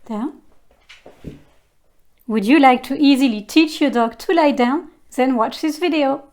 Down. Would you like to easily teach your dog to lie down? Then watch this video.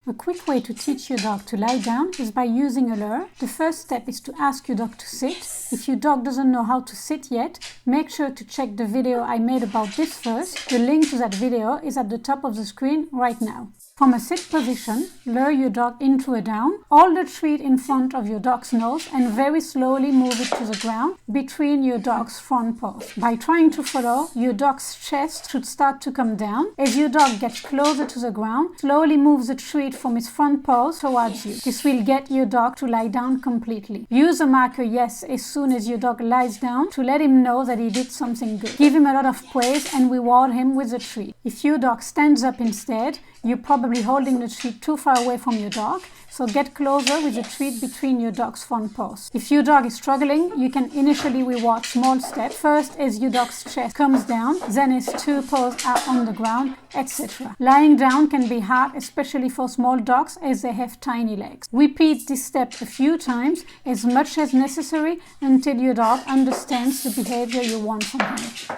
A quick way to teach your dog to lie down is by using a lure. The first step is to ask your dog to sit. If your dog doesn't know how to sit yet, make sure to check the video I made about this first. The link to that video is at the top of the screen right now. From a sit position, lure your dog into a down. Hold the treat in front of your dog's nose and very slowly move it to the ground between your dog's front paws. By trying to follow, your dog's chest should start to come down. As your dog gets closer to the ground, slowly move the treat from its front paws towards you. This will get your dog to lie down completely. Use a marker yes as soon as your dog lies down to let him know that he did something good. Give him a lot of praise and reward him with the treat. If your dog stands up instead, you're probably holding the treat too far away from your dog, so get closer with the treat between your dog's front paws. If your dog is struggling, you can initially reward small steps. First as your dog's chest comes down, then his two paws are on the ground, etc. Lying down can be hard, especially for small dogs as they have tiny legs. Repeat this step a few times, as much as necessary, until your dog understands the behavior you want from him.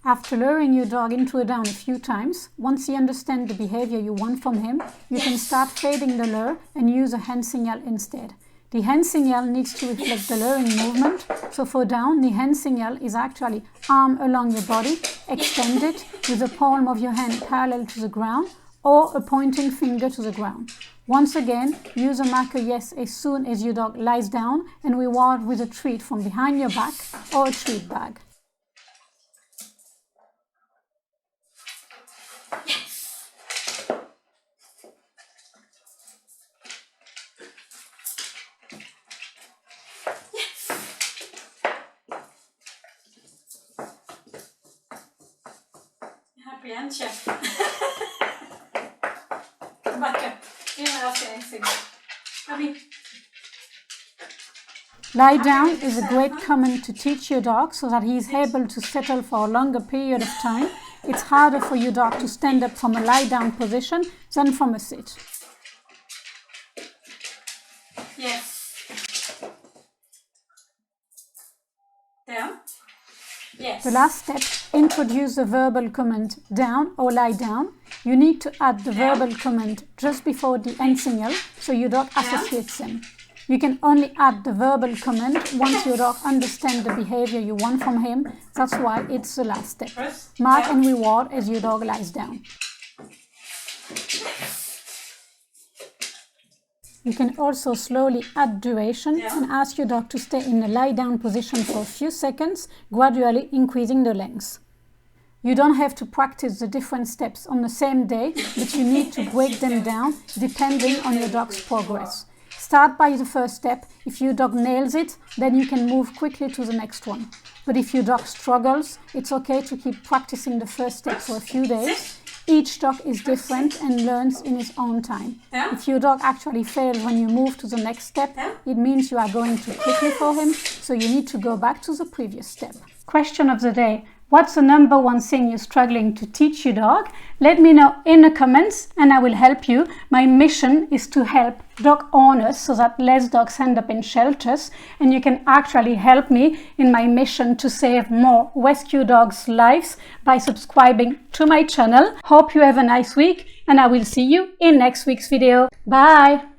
After luring your dog into a down a few times, once he understands the behavior you want from him, you can start fading the lure and use a hand signal instead. The hand signal needs to reflect the luring movement, so for down, the hand signal is actually arm along your body, extended with the palm of your hand parallel to the ground, or a pointing finger to the ground. Once again, use a marker yes as soon as your dog lies down and reward with a treat from behind your back or a treat bag. Happy, aren't you? Back up. You don't ask anything. Happy. Lie down is a great command to teach your dog so that he is able to settle for a longer period of time. It's harder for your dog to stand up from a lie down position than from a sit. Yes. Down. Yes. The last step, introduce the verbal command down or lie down. You need to add the verbal command just before the end signal so your dog associates them. You can only add the verbal command once your dog understands the behavior you want from him. That's why it's the last step. Mark and reward as your dog lies down. You can also slowly add duration and ask your dog to stay in a lie down position for a few seconds, gradually increasing the length. You don't have to practice the different steps on the same day, but you need to break them down depending on your dog's progress. Start by the first step. If your dog nails it, then you can move quickly to the next one. But if your dog struggles, it's okay to keep practicing the first step for a few days. Each dog is different and learns in its own time. If your dog actually fails when you move to the next step, it means you are going too quickly for him, so you need to go back to the previous step. Question of the day. What's the number one thing you're struggling to teach your dog? Let me know in the comments and I will help you. My mission is to help dog owners so that less dogs end up in shelters, and you can actually help me in my mission to save more rescue dogs' lives by subscribing to my channel. Hope you have a nice week and I will see you in next week's video. Bye!